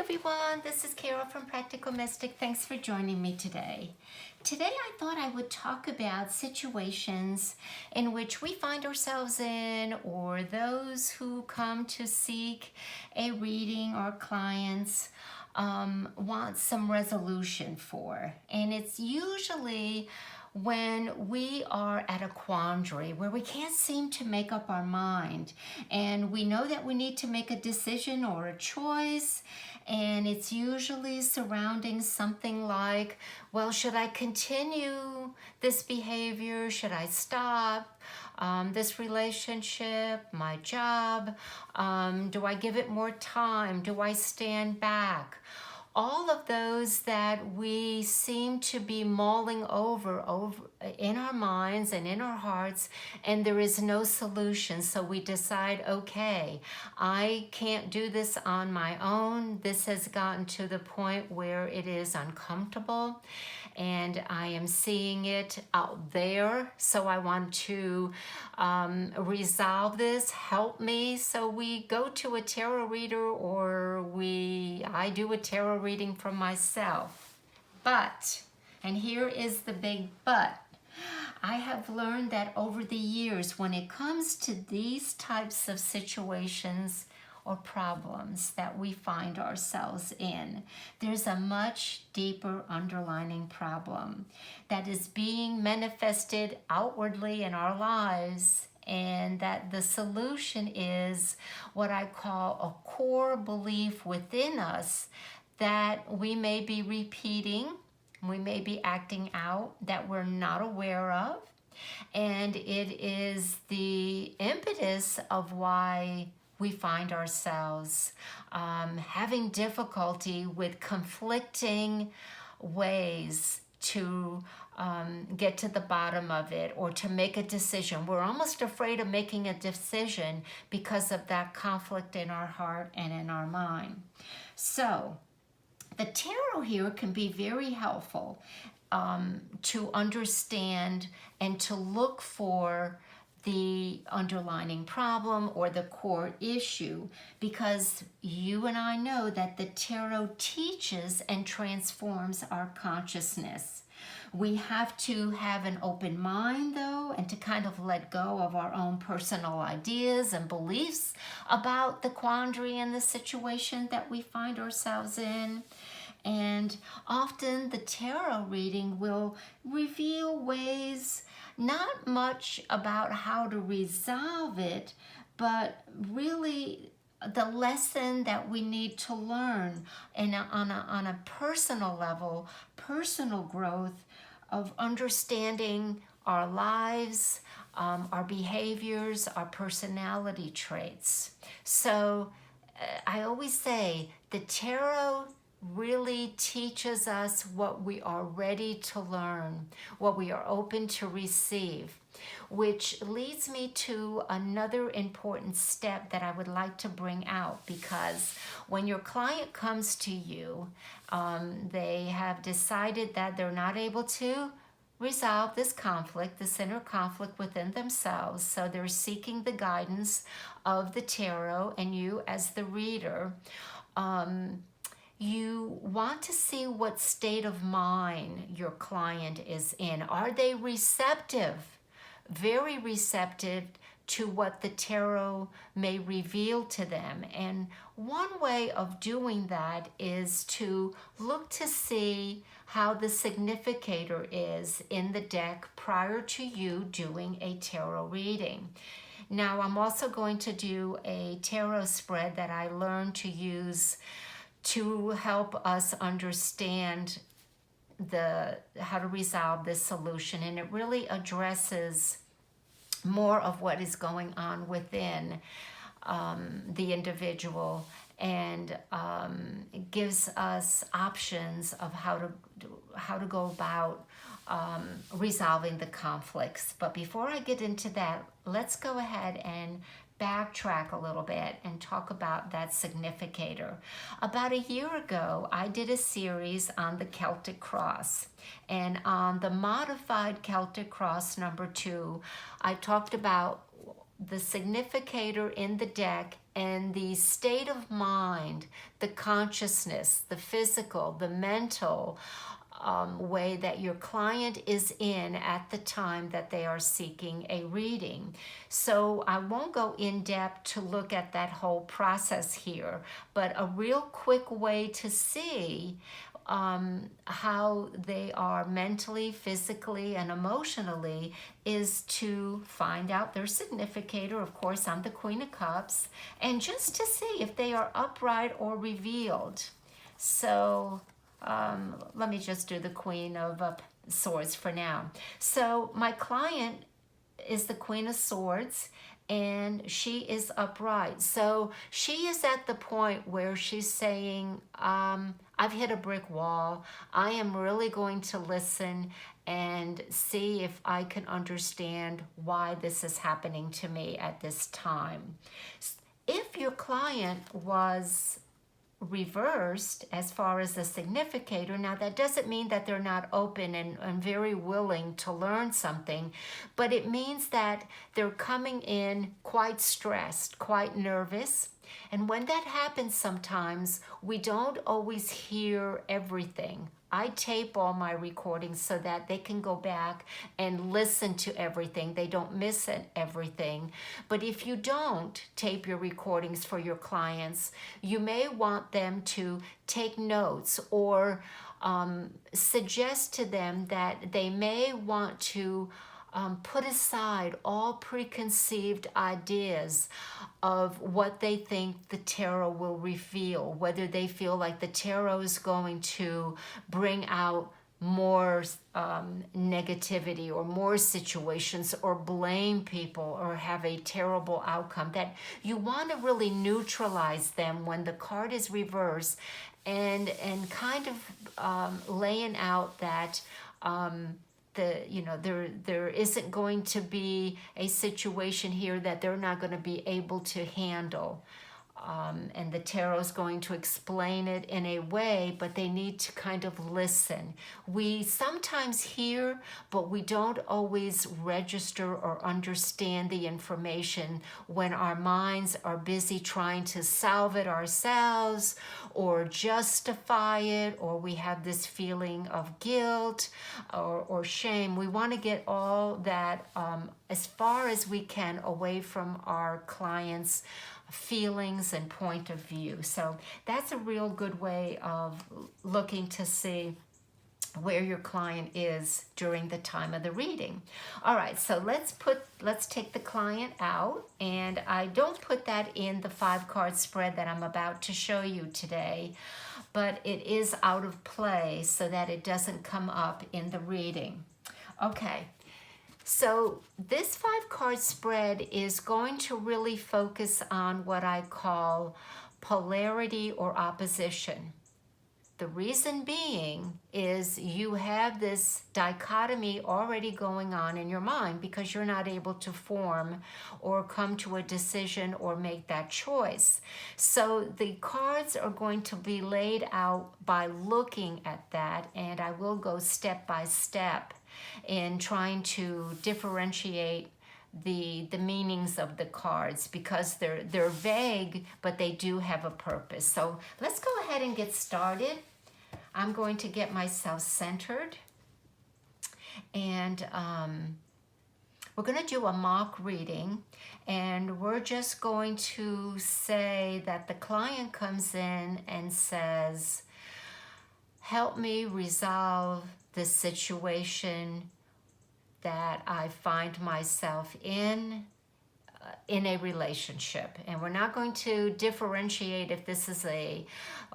everyone, this is Carol from Practical Mystic. Thanks for joining me today. Today I thought I would talk about situations in which we find ourselves in, or those who come to seek a reading or clients want some resolution for. And it's usually when we are at a quandary where we can't seem to make up our mind, and we know that we need to make a decision or a choice, and it's usually surrounding something like, well, should I continue this behavior? Should I stop this relationship, my job? Do I give it more time? Do I stand back? All of those that we seem to be mulling over in our minds and in our hearts, and there is no solution. So we decide, okay, I can't do this on my own. This has gotten to the point where it is uncomfortable, and I am seeing it out there. So I want to resolve this, help me. So we go to a tarot reader, or I do a tarot reading for myself. But, and here is the big but, I have learned that over the years, when it comes to these types of situations or problems that we find ourselves in, there's a much deeper underlying problem that is being manifested outwardly in our lives, and that the solution is what I call a core belief within us that we may be repeating, we may be acting out, that we're not aware of. And it is the impetus of why we find ourselves having difficulty with conflicting ways to get to the bottom of it, or to make a decision. We're almost afraid of making a decision because of that conflict in our heart and in our mind. So the tarot here can be very helpful to understand and to look for the underlying problem or the core issue, because you and I know that the tarot teaches and transforms our consciousness. We have to have an open mind, though, and to kind of let go of our own personal ideas and beliefs about the quandary and the situation that we find ourselves in. And often the tarot reading will reveal ways, not much about how to resolve it, but really the lesson that we need to learn on a personal level, personal growth of understanding our lives, our behaviors, our personality traits. So I always say the tarot really teaches us what we are ready to learn, what we are open to receive, which leads me to another important step that I would like to bring out. Because when your client comes to you, they have decided that they're not able to resolve this conflict, this inner conflict within themselves. So they're seeking the guidance of the tarot and you as the reader. You want to see what state of mind your client is in. Are they receptive, very receptive to what the tarot may reveal to them? And one way of doing that is to look to see how the significator is in the deck prior to you doing a tarot reading. Now, I'm also going to do a tarot spread that I learned to use to help us understand how to resolve this solution. And it really addresses more of what is going on within the individual, and it gives us options of how to go about resolving the conflicts. But before I get into that, let's go ahead and backtrack a little bit and talk about that significator. About a year ago, I did a series on the Celtic Cross. And on the modified Celtic Cross number 2, I talked about the significator in the deck and the state of mind, the consciousness, the physical, the mental way that your client is in at the time that they are seeking a reading. So I won't go in depth to look at that whole process here, but a real quick way to see how they are mentally, physically, and emotionally is to find out their significator. Of course, I'm the Queen of Cups, and just to see if they are upright or revealed. So let me just do the Queen of Swords for now. So my client is the Queen of Swords, and she is upright. So she is at the point where she's saying, I've hit a brick wall. I am really going to listen and see if I can understand why this is happening to me at this time. If your client was reversed as far as the significator, now that doesn't mean that they're not open and very willing to learn something, but it means that they're coming in quite stressed, quite nervous. And when that happens, sometimes we don't always hear everything. I tape all my recordings so that they can go back and listen to everything. They don't miss everything. But if you don't tape your recordings for your clients, you may want them to take notes or suggest to them that they may want to put aside all preconceived ideas of what they think the tarot will reveal, whether they feel like the tarot is going to bring out more negativity or more situations or blame people or have a terrible outcome, that you want to really neutralize them when the card is reversed and kind of laying out that there isn't going to be a situation here that they're not going to be able to handle. And the tarot is going to explain it in a way, but they need to kind of listen. We sometimes hear, but we don't always register or understand the information when our minds are busy trying to solve it ourselves or justify it, or we have this feeling of guilt or shame. We want to get all that as far as we can away from our clients' feelings and point of view. So that's a real good way of looking to see where your client is during the time of the reading. All right, so let's take the client out, and I don't put that in the 5-card spread that I'm about to show you today, but it is out of play so that it doesn't come up in the reading. Okay. So this 5-card spread is going to really focus on what I call polarity or opposition. The reason being is you have this dichotomy already going on in your mind because you're not able to form or come to a decision or make that choice. So the cards are going to be laid out by looking at that, and I will go step by step in trying to differentiate the meanings of the cards because they're vague, but they do have a purpose. So let's go ahead and get started. I'm going to get myself centered, and we're going to do a mock reading, and we're just going to say that the client comes in and says, help me resolve the situation that I find myself in a relationship. And we're not going to differentiate if this is a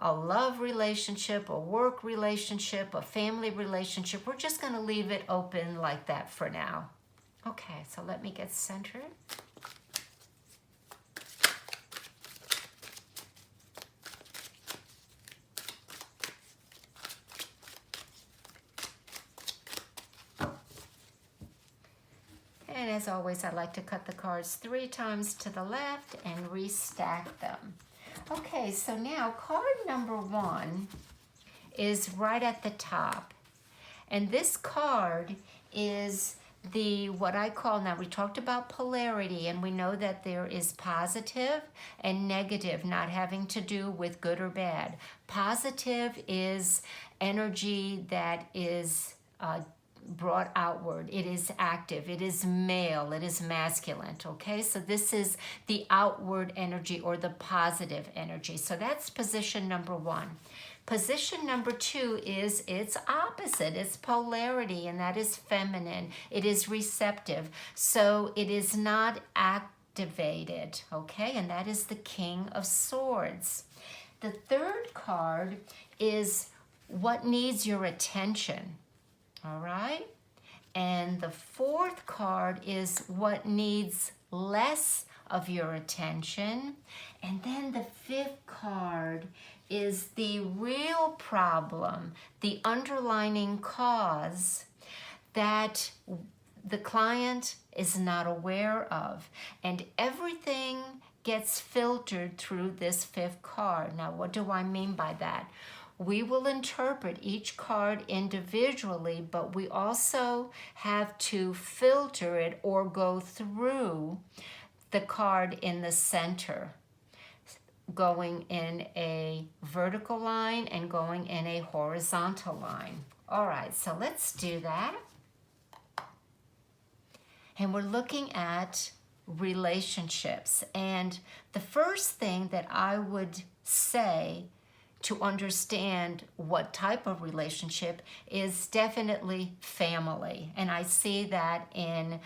love relationship, a work relationship, a family relationship. We're just going to leave it open like that for now. Okay, so let me get centered. And as always, I like to cut the cards 3 times to the left and restack them. Okay, so now card number 1 is right at the top. And this card is what I call, now we talked about polarity, and we know that there is positive and negative, not having to do with good or bad. Positive is energy that is brought outward. It is active. It is male. It is masculine. Okay, so this is the outward energy or the positive energy. So that's position number one. Position number two is its opposite. It's polarity, and that is feminine. It is receptive. So it is not activated. Okay, and that is the King of Swords. The third card is what needs your attention. All right? And the fourth card is what needs less of your attention. And then the fifth card is the real problem, the underlying cause that the client is not aware of. And everything gets filtered through this fifth card. Now, what do I mean by that? We will interpret each card individually, but we also have to filter it or go through the card in the center, going in a vertical line and going in a horizontal line. All right, so let's do that. And we're looking at relationships. And the first thing that I would say to understand what type of relationship is definitely family. And I see that in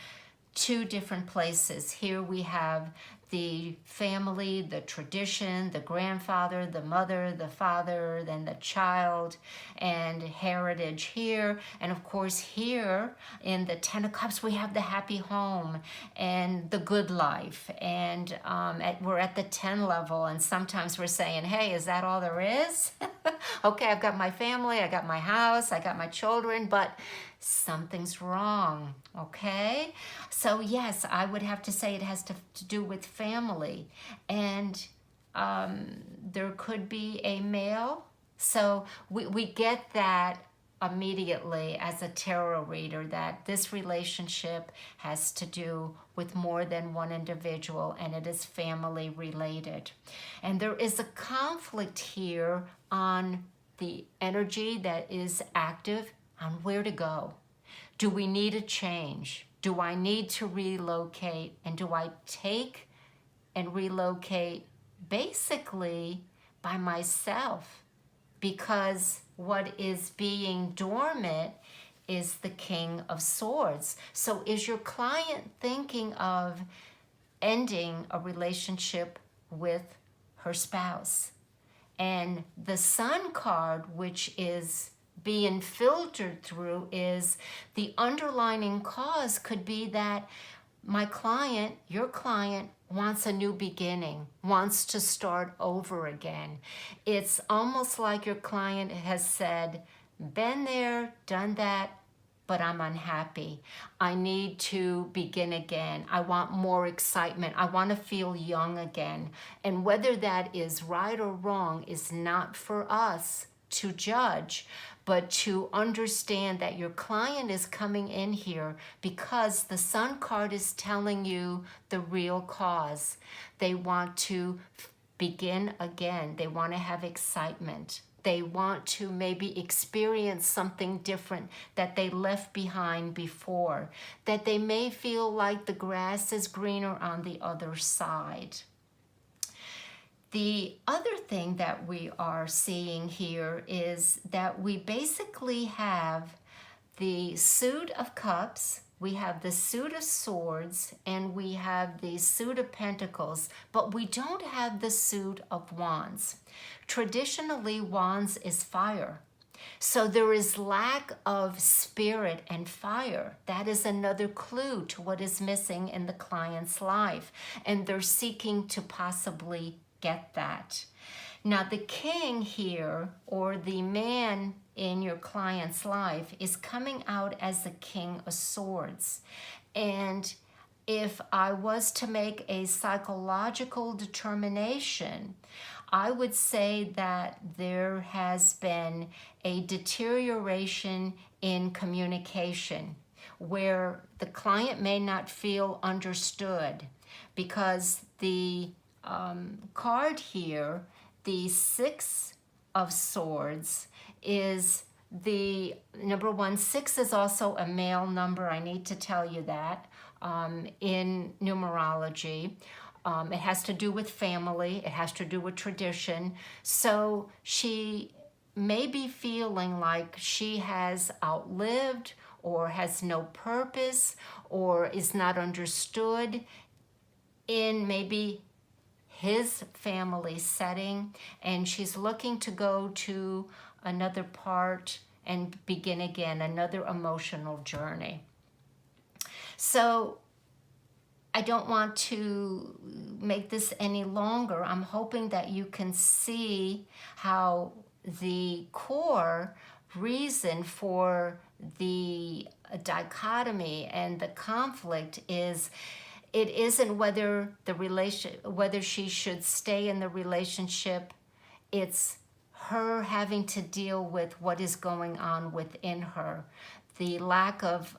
two different places. Here we have the family, the tradition, the grandfather, the mother, the father, then the child, and heritage here. And of course here in the Ten of Cups, we have the happy home and the good life. And we're at the 10 level, and sometimes we're saying, hey, is that all there is? Okay, I've got my family, I got my house, I got my children, but something's wrong, okay? So yes, I would have to say it has to do with family. And there could be a male. So we get that immediately as a tarot reader, that this relationship has to do with more than one individual, and it is family related. And there is a conflict here on the energy that is active, on where to go. Do we need a change? Do I need to relocate? And do I take and relocate basically by myself? Because what is being dormant is the King of Swords. So is your client thinking of ending a relationship with her spouse? And the Sun card, which is being filtered through, is the underlying cause could be that my client, your client, wants a new beginning, wants to start over again. It's almost like your client has said, been there, done that, but I'm unhappy. I need to begin again. I want more excitement. I want to feel young again. And whether that is right or wrong is not for us to judge, but to understand that your client is coming in here because the Sun card is telling you the real cause. They want to begin again. They want to have excitement. They want to maybe experience something different that they left behind before, that they may feel like the grass is greener on the other side. The other thing that we are seeing here is that we basically have the Suit of Cups, we have the Suit of Swords, and we have the Suit of Pentacles, but we don't have the Suit of Wands. Traditionally, Wands is fire. So there is lack of spirit and fire. That is another clue to what is missing in the client's life. And they're seeking to possibly get that. Now the king here, or the man in your client's life, is coming out as the King of Swords. And if I was to make a psychological determination, I would say that there has been a deterioration in communication, where the client may not feel understood, because the card here, the Six of Swords, is the number one. Six is also a male number. I need to tell you that in numerology. It has to do with family. It has to do with tradition. So she may be feeling like she has outlived or has no purpose or is not understood in maybe his family setting, and she's looking to go to another part and begin again, another emotional journey. So I don't want to make this any longer. I'm hoping that you can see how the core reason for the dichotomy and the conflict is, it isn't whether she should stay in the relationship. It's her having to deal with what is going on within her. The lack of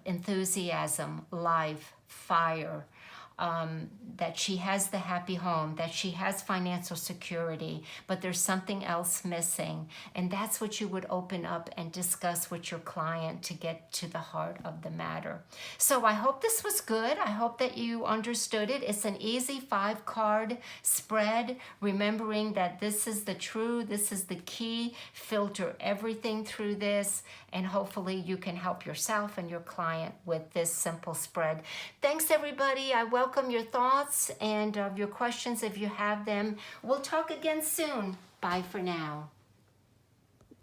enthusiasm, life, fire, that she has the happy home, that she has financial security, but there's something else missing. And that's what you would open up and discuss with your client to get to the heart of the matter. So I hope this was good. I hope that you understood it. It's an easy 5-card spread, remembering that this is the key. Filter everything through this, and hopefully you can help yourself and your client with this simple spread. Thanks, everybody. I welcome your thoughts and your questions if you have them. We'll talk again soon. Bye for now.